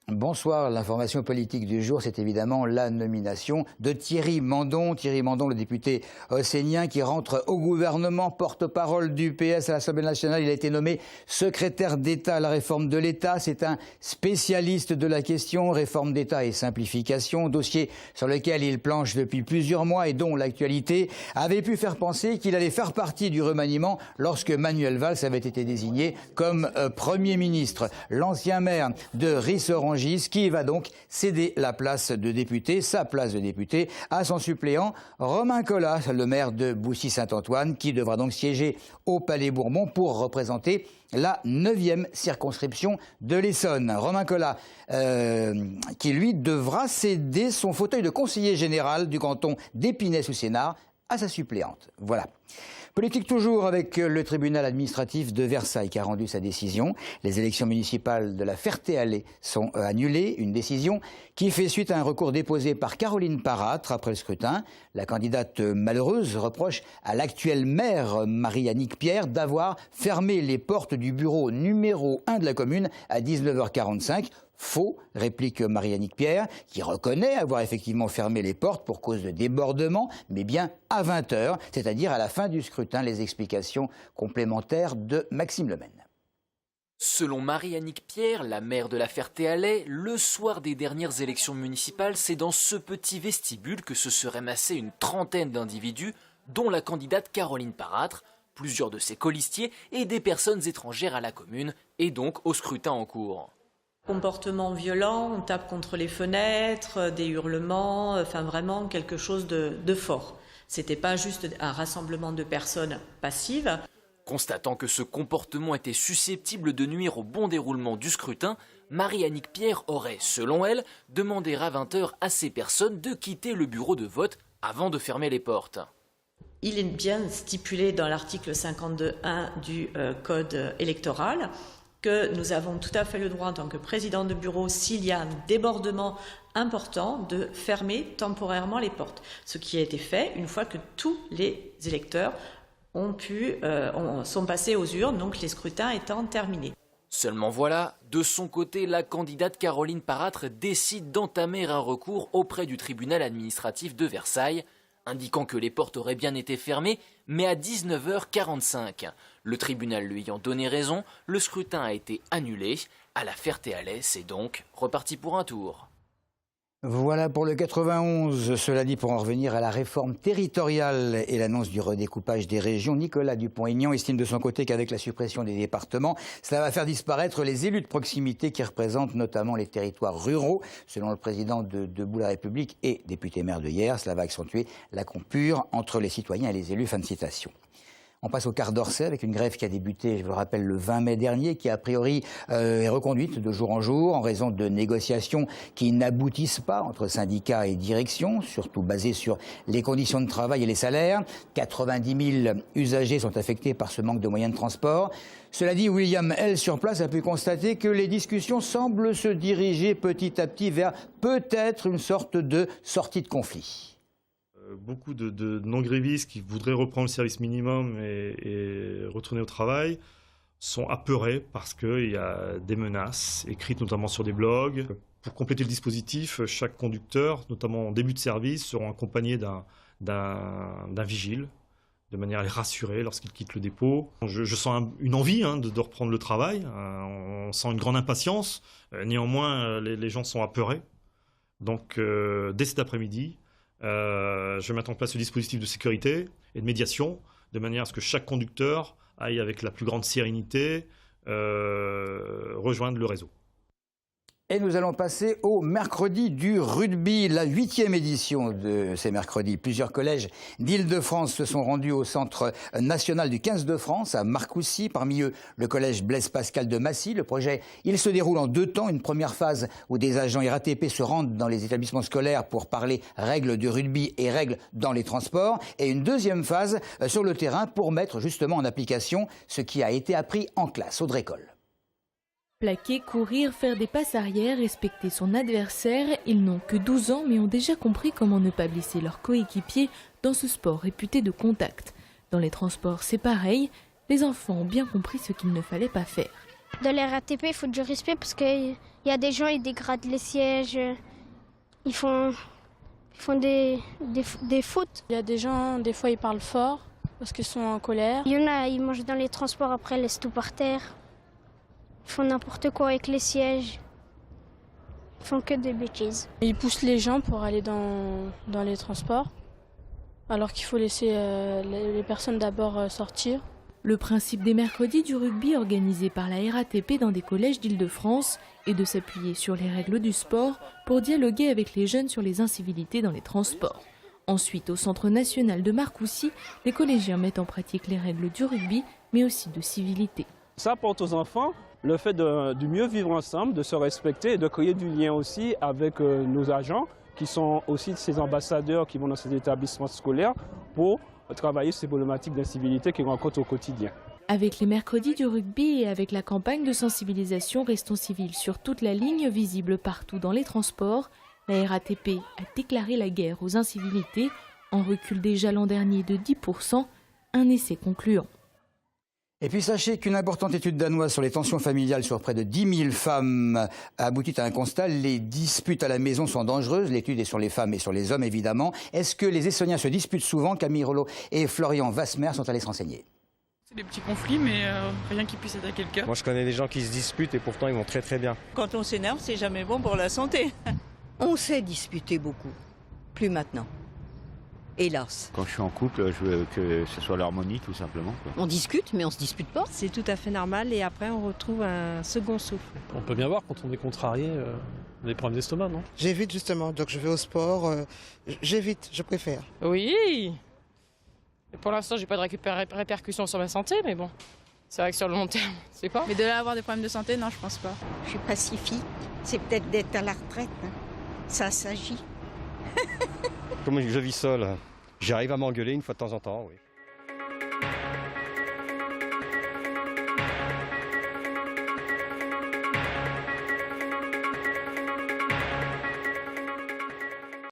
Bonsoir, l'information politique du jour, c'est évidemment la nomination de Thierry Mandon. Thierry Mandon, le député haussaignien qui rentre au gouvernement, porte-parole du PS à l'Assemblée nationale. Il a été nommé secrétaire d'État à la réforme de l'État. C'est un spécialiste de la question, réforme d'État et simplification, dossier sur lequel il planche depuis plusieurs mois et dont l'actualité avait pu faire penser qu'il allait faire partie du remaniement lorsque Manuel Valls avait été désigné comme Premier ministre. L'ancien maire de Ris-Orangis qui va donc céder la place de député, sa place de député, à son suppléant Romain Colas, le maire de Boussy-Saint-Antoine, qui devra donc siéger au Palais Bourbon pour représenter la 9e circonscription de l'Essonne. Romain Colas, qui lui devra céder son fauteuil de conseiller général du canton d'Épinay-sous-Sénard à sa suppléante. Voilà. Politique toujours avec le tribunal administratif de Versailles qui a rendu sa décision. Les élections municipales de la Ferté-Alais sont annulées. Une décision qui fait suite à un recours déposé par Caroline Parâtre après le scrutin. La candidate malheureuse reproche à l'actuelle maire Marie-Annick Pierre d'avoir fermé les portes du bureau numéro 1 de la commune à 19h45. Faux, réplique Marie-Annick Pierre, qui reconnaît avoir effectivement fermé les portes pour cause de débordement, mais bien à 20h, c'est-à-dire à la fin du scrutin. Les explications complémentaires de Maxime Lemaine. Selon Marie-Annick Pierre, la maire de la Ferté-Alais, le soir des dernières élections municipales, c'est dans ce petit vestibule que se seraient massés une trentaine d'individus, dont la candidate Caroline Parâtre, plusieurs de ses colistiers et des personnes étrangères à la commune, et donc au scrutin en cours. Comportement violent, on tape contre les fenêtres, des hurlements, enfin vraiment quelque chose de fort. C'était pas juste un rassemblement de personnes passives. Constatant que ce comportement était susceptible de nuire au bon déroulement du scrutin, Marie-Annick Pierre aurait, selon elle, demandé à 20h à ces personnes de quitter le bureau de vote avant de fermer les portes. Il est bien stipulé dans l'article 52.1 du Code électoral que nous avons tout à fait le droit, en tant que président de bureau, s'il y a un débordement important, de fermer temporairement les portes. Ce qui a été fait une fois que tous les électeurs sont passés aux urnes, donc les scrutins étant terminés. Seulement voilà, de son côté, la candidate Caroline Parâtre décide d'entamer un recours auprès du tribunal administratif de Versailles, indiquant que les portes auraient bien été fermées, mais à 19h45. Le tribunal lui ayant donné raison, le scrutin a été annulé. À la Ferté-Alais, c'est donc reparti pour un tour. Voilà pour le 91. Cela dit, pour en revenir à la réforme territoriale et l'annonce du redécoupage des régions, Nicolas Dupont-Aignan estime de son côté qu'avec la suppression des départements, cela va faire disparaître les élus de proximité qui représentent notamment les territoires ruraux. Selon le président de Debout la République et député maire de Hyères, cela va accentuer la coupure entre les citoyens et les élus. Fin de citation. On passe au quart d'Orsay avec une grève qui a débuté, je vous le rappelle, le 20 mai dernier, qui a priori est reconduite de jour en jour en raison de négociations qui n'aboutissent pas entre syndicats et direction, surtout basées sur les conditions de travail et les salaires. 90 000 usagers sont affectés par ce manque de moyens de transport. Cela dit, William L. sur place a pu constater que les discussions semblent se diriger petit à petit vers peut-être une sorte de sortie de conflit. Beaucoup de non-grévistes qui voudraient reprendre le service minimum et retourner au travail sont apeurés parce qu'il y a des menaces écrites notamment sur des blogs. Pour compléter le dispositif, chaque conducteur, notamment en début de service, sera accompagné d'un vigile de manière à les rassurer lorsqu'ils quittent le dépôt. Je sens une envie de reprendre le travail, on sent une grande impatience. Néanmoins, les gens sont apeurés. Donc, dès cet après-midi, je vais mettre en place ce dispositif de sécurité et de médiation, de manière à ce que chaque conducteur aille avec la plus grande sérénité rejoindre le réseau. Et nous allons passer au mercredi du rugby, la 8e édition de ces mercredis. Plusieurs collèges d'Île-de-France se sont rendus au centre national du 15 de France, à Marcoussis. Parmi eux, le collège Blaise Pascal de Massy. Le projet, il se déroule en 2 temps. Une première phase où des agents RATP se rendent dans les établissements scolaires pour parler règles du rugby et règles dans les transports. Et une deuxième phase sur le terrain pour mettre justement en application ce qui a été appris en classe. Audrey Coll. Plaquer, courir, faire des passes arrière, respecter son adversaire, ils n'ont que 12 ans mais ont déjà compris comment ne pas blesser leurs coéquipiers dans ce sport réputé de contact. Dans les transports, c'est pareil, les enfants ont bien compris ce qu'il ne fallait pas faire. Dans les RATP, il faut du respect parce qu'il y a des gens, ils dégradent les sièges, ils font des fautes. Il y a des gens, des fois, ils parlent fort parce qu'ils sont en colère. Il y en a, ils mangent dans les transports, après, ils laissent tout par terre. Ils font n'importe quoi avec les sièges. Ils font que des bêtises. Ils poussent les gens pour aller dans les transports, alors qu'il faut laisser les personnes d'abord sortir. Le principe des mercredis du rugby organisés par la RATP dans des collèges d'Île-de-France est de s'appuyer sur les règles du sport pour dialoguer avec les jeunes sur les incivilités dans les transports. Ensuite, au Centre national de Marcoussis, les collégiens mettent en pratique les règles du rugby, mais aussi de civilité. Ça apporte aux enfants le fait de mieux vivre ensemble, de se respecter et de créer du lien aussi avec nos agents, qui sont aussi ces ambassadeurs qui vont dans ces établissements scolaires pour travailler ces problématiques d'incivilité qu'ils rencontrent au quotidien. Avec les mercredis du rugby et avec la campagne de sensibilisation Restons civils sur toute la ligne, visible partout dans les transports, la RATP a déclaré la guerre aux incivilités, en recul déjà l'an dernier de 10%, un essai concluant. Et puis sachez qu'une importante étude danoise sur les tensions familiales sur près de 10 000 femmes a abouti à un constat. Les disputes à la maison sont dangereuses. L'étude est sur les femmes et sur les hommes, évidemment. Est-ce que les Estoniens se disputent souvent? Camille Rollo et Florian Vasmer sont allés se renseigner. C'est des petits conflits, mais rien qui puisse attaquer le cœur. Moi, je connais des gens qui se disputent et pourtant ils vont très très bien. Quand on s'énerve, c'est jamais bon pour la santé. On s'est disputé beaucoup. Plus maintenant. Hélas. Quand je suis en couple, je veux que ce soit l'harmonie, tout simplement. On discute, mais on se dispute pas. C'est tout à fait normal et après on retrouve un second souffle. On peut bien voir quand on est contrarié, on a des problèmes d'estomac, non? J'évite justement, donc je vais au sport, j'évite, je préfère. Oui. Et pour l'instant, j'ai pas de répercussions sur ma santé, mais bon, c'est vrai que sur le long terme, c'est pas. Mais de là à avoir des problèmes de santé, non, je pense pas. Je suis pacifique, c'est peut-être d'être à la retraite, hein. Ça s'agit. Comme je vis seul, j'arrive à m'engueuler une fois de temps en temps, oui.